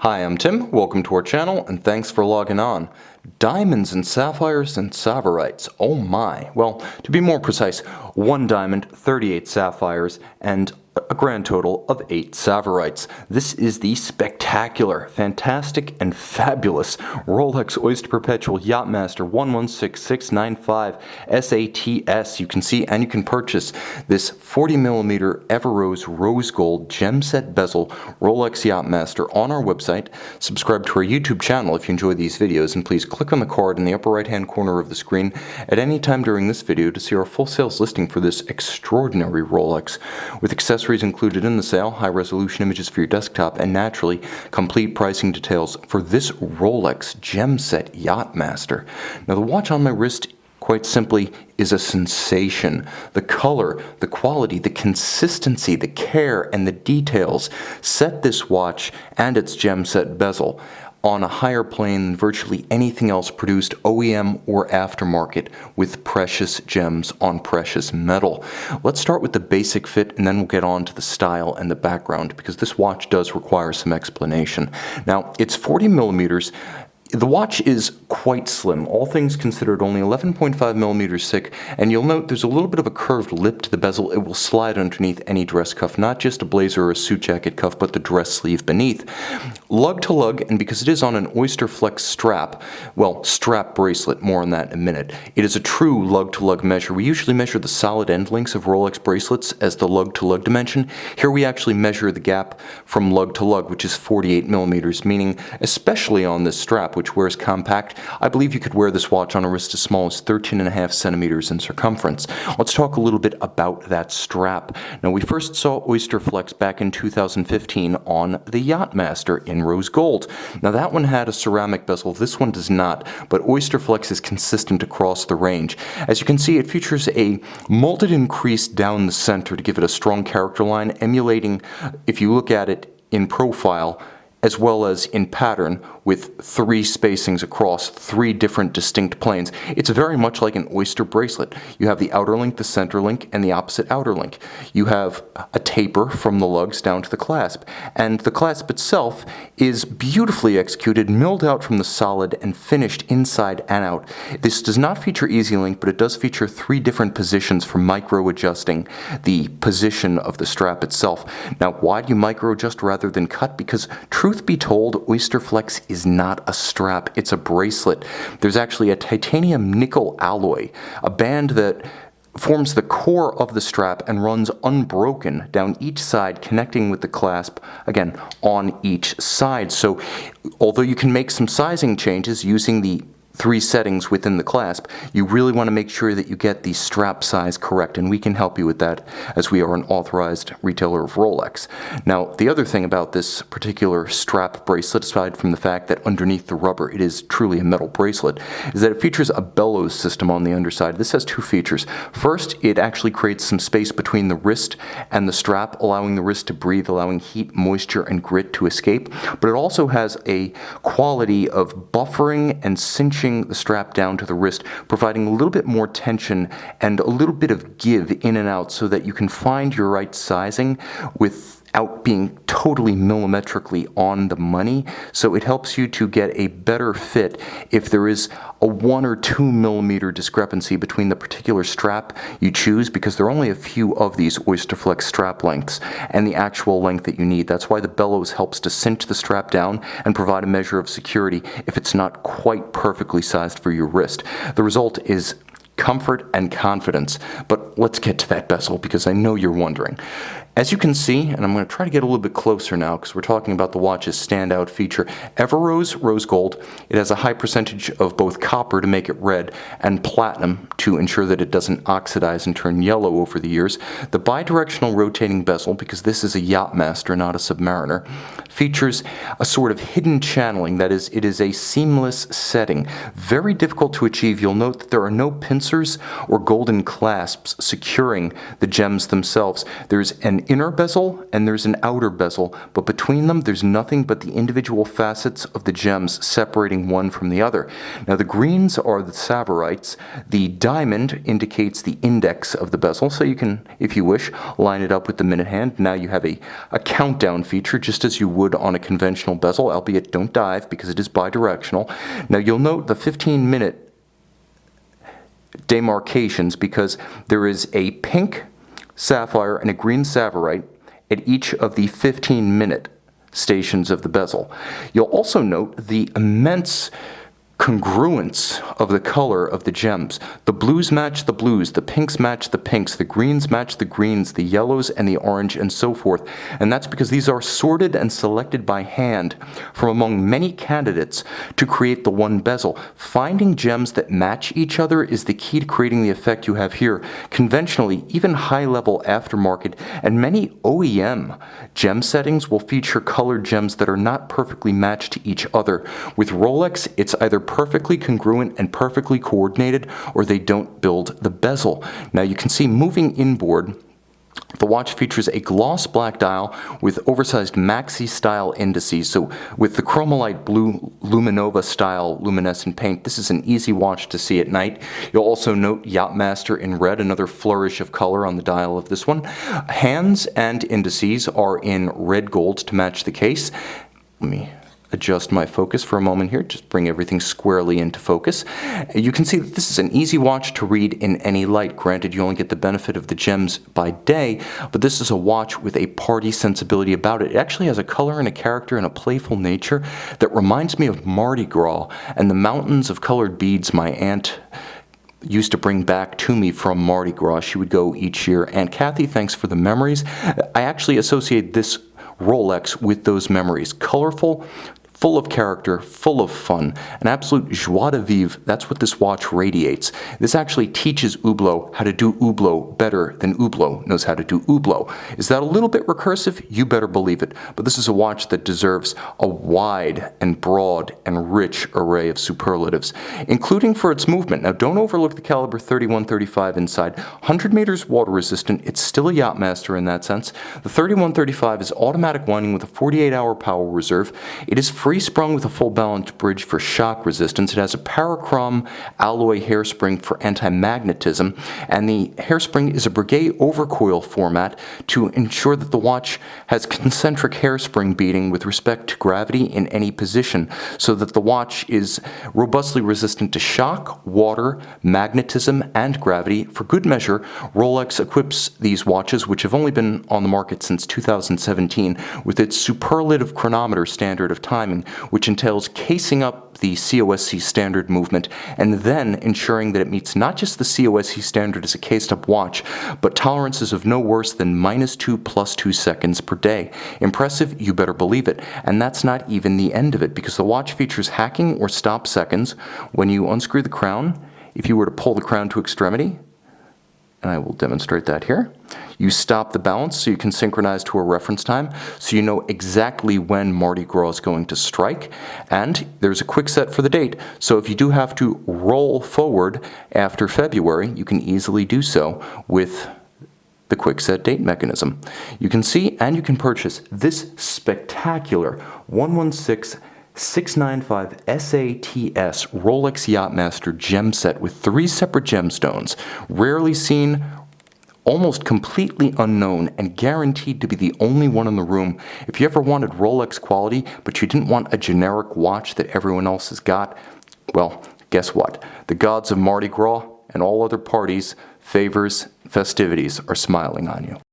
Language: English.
Hi, I'm Tim. Welcome to our channel, and thanks for logging on. Diamonds and sapphires and sapphirites. Oh my. Well, to be more precise, 1 diamond, 38 sapphires, and a grand total of 8 sapphirites. This is the spectacular, fantastic, and fabulous Rolex Oyster Perpetual Yacht-Master 116695 SATS. You can see and you can purchase this 40mm Everose rose gold gem set bezel Rolex Yacht-Master on our website. Subscribe to our YouTube channel if you enjoy these videos, and please click on the card in the upper right hand corner of the screen at any time during this video to see our full sales listing for this extraordinary Rolex, with accessories included in the sale, high resolution images for your desktop, and naturally complete pricing details for this Rolex gem set Yacht-Master. Now the watch on my wrist, quite simply, is a sensation. The color, the quality, the consistency, the care, and the details set this watch and its gem set bezel on a higher plane than virtually anything else produced OEM or aftermarket with precious gems on precious metal. Let's start with the basic fit, and then we'll get on to the style and the background, because this watch does require some explanation. Now, it's 40mm. The watch is quite slim, all things considered, only 11.5mm thick, and you'll note there's a little bit of a curved lip to the bezel. It will slide underneath any dress cuff, not just a blazer or a suit jacket cuff, but the dress sleeve beneath. Lug to lug, and because it is on an Oysterflex strap, well, strap bracelet, more on that in a minute, it is a true lug to lug measure. We usually measure the solid end links of Rolex bracelets as the lug to lug dimension. Here we actually measure the gap from lug to lug, which is 48mm, meaning especially on this strap, which wears compact, I believe you could wear this watch on a wrist as small as 13.5 centimeters in circumference. Let's talk a little bit about that strap. Now, we first saw Oysterflex back in 2015 on the Yacht-Master in rose gold. Now, that one had a ceramic bezel. This one does not, but Oysterflex is consistent across the range. As you can see, it features a molded crease down the center to give it a strong character line, emulating, if you look at it in profile, as well as in pattern, with 3 spacings across 3 different distinct planes. It's very much like an Oyster bracelet. You have the outer link, the center link, and the opposite outer link. You have a taper from the lugs down to the clasp, and the clasp itself is beautifully executed, milled out from the solid, and finished inside and out. This does not feature easy link, but it does feature 3 different positions for micro-adjusting the position of the strap itself. Now, why do you micro-adjust rather than cut? Because truth be told, Oysterflex is not a strap, it's a bracelet. There's actually a titanium nickel alloy, a band that forms the core of the strap and runs unbroken down each side, connecting with the clasp, again, on each side. So although you can make some sizing changes using the 3 settings within the clasp, you really want to make sure that you get the strap size correct, and we can help you with that as we are an authorized retailer of Rolex. Now, the other thing about this particular strap bracelet, aside from the fact that underneath the rubber it is truly a metal bracelet, is that it features a bellows system on the underside. This has 2 features. First, it actually creates some space between the wrist and the strap, allowing the wrist to breathe, allowing heat, moisture, and grit to escape, but it also has a quality of buffering and cinching the strap down to the wrist, providing a little bit more tension and a little bit of give in and out so that you can find your right sizing without being totally millimetrically on the money. So it helps you to get a better fit if there is a 1 or 2 millimeter discrepancy between the particular strap you choose, because there are only a few of these Oysterflex strap lengths, and the actual length that you need. That's why the bellows helps to cinch the strap down and provide a measure of security if it's not quite perfectly sized for your wrist. The result is comfort and confidence. But let's get to that bezel, because I know you're wondering. As you can see, and I'm going to try to get a little bit closer now because we're talking about the watch's standout feature, Everose rose gold. It has a high percentage of both copper to make it red and platinum to ensure that it doesn't oxidize and turn yellow over the years. The bidirectional rotating bezel, because this is a Yacht-Master, not a Submariner, features a sort of hidden channeling. That is, it is a seamless setting. Very difficult to achieve. You'll note that there are no pincers or golden clasps securing the gems themselves. There's an inner bezel and there's an outer bezel, but between them there's nothing but the individual facets of the gems separating one from the other. Now the greens are the sapphirites. The diamond indicates the index of the bezel, so you can, if you wish, line it up with the minute hand. Now you have a countdown feature, just as you would on a conventional bezel, albeit don't dive because it is bidirectional. Now you'll note the 15-minute demarcations because there is a pink sapphire and a green sapphirite at each of the 15-minute stations of the bezel. You'll also note the immense congruence of the color of the gems. The blues match the blues, the pinks match the pinks, the greens match the greens, the yellows and the orange, and so forth. And that's because these are sorted and selected by hand from among many candidates to create the one bezel. Finding gems that match each other is the key to creating the effect you have here. Conventionally, even high-level aftermarket and many OEM gem settings will feature colored gems that are not perfectly matched to each other. With Rolex, it's either perfectly congruent and perfectly coordinated, or they don't build the bezel. Now you can see moving inboard, the watch features a gloss black dial with oversized maxi-style indices. So with the Chromolite blue Luminova style luminescent paint, this is an easy watch to see at night. You'll also note Yacht-Master in red, another flourish of color on the dial of this one. Hands and indices are in red gold to match the case. Let me adjust my focus for a moment here, just bring everything squarely into focus. You can see that this is an easy watch to read in any light. Granted, you only get the benefit of the gems by day, but this is a watch with a party sensibility about it. It actually has a color and a character and a playful nature that reminds me of Mardi Gras and the mountains of colored beads my aunt used to bring back to me from Mardi Gras. She would go each year. Aunt Kathy, thanks for the memories. I actually associate this Rolex with those memories. Colorful, full of character, full of fun, an absolute joie de vivre. That's what this watch radiates. This actually teaches Hublot how to do Hublot better than Hublot knows how to do Hublot. Is that a little bit recursive? You better believe it. But this is a watch that deserves a wide and broad and rich array of superlatives, including for its movement. Now don't overlook the caliber 3135 inside. 100 meters water resistant. It's still a Yacht-Master in that sense. The 3135 is automatic winding with a 48-hour power reserve. It is free-sprung with a full balanced bridge for shock resistance. It has a parachrom alloy hairspring for anti-magnetism, and the hairspring is a Breguet overcoil format to ensure that the watch has concentric hairspring beating with respect to gravity in any position, so that the watch is robustly resistant to shock, water, magnetism, and gravity. For good measure, Rolex equips these watches, which have only been on the market since 2017, with its superlative chronometer standard of timing, which entails casing up the COSC standard movement and then ensuring that it meets not just the COSC standard as a cased up watch, but tolerances of no worse than -2 + 2 seconds per day. Impressive, you better believe it. And that's not even the end of it, because the watch features hacking or stop seconds when you unscrew the crown. If you were to pull the crown to extremity, and I will demonstrate that here. You stop the balance so you can synchronize to a reference time, so you know exactly when Mardi Gras is going to strike. And there's a quick set for the date, so if you do have to roll forward after February, you can easily do so with the quick set date mechanism. You can see and you can purchase this spectacular 116695 SATS Rolex Yacht-Master gem set with 3 separate gemstones, rarely seen, almost completely unknown, and guaranteed to be the only one in the room. If you ever wanted Rolex quality, but you didn't want a generic watch that everyone else has got, well, guess what? The gods of Mardi Gras and all other parties, favors, festivities are smiling on you.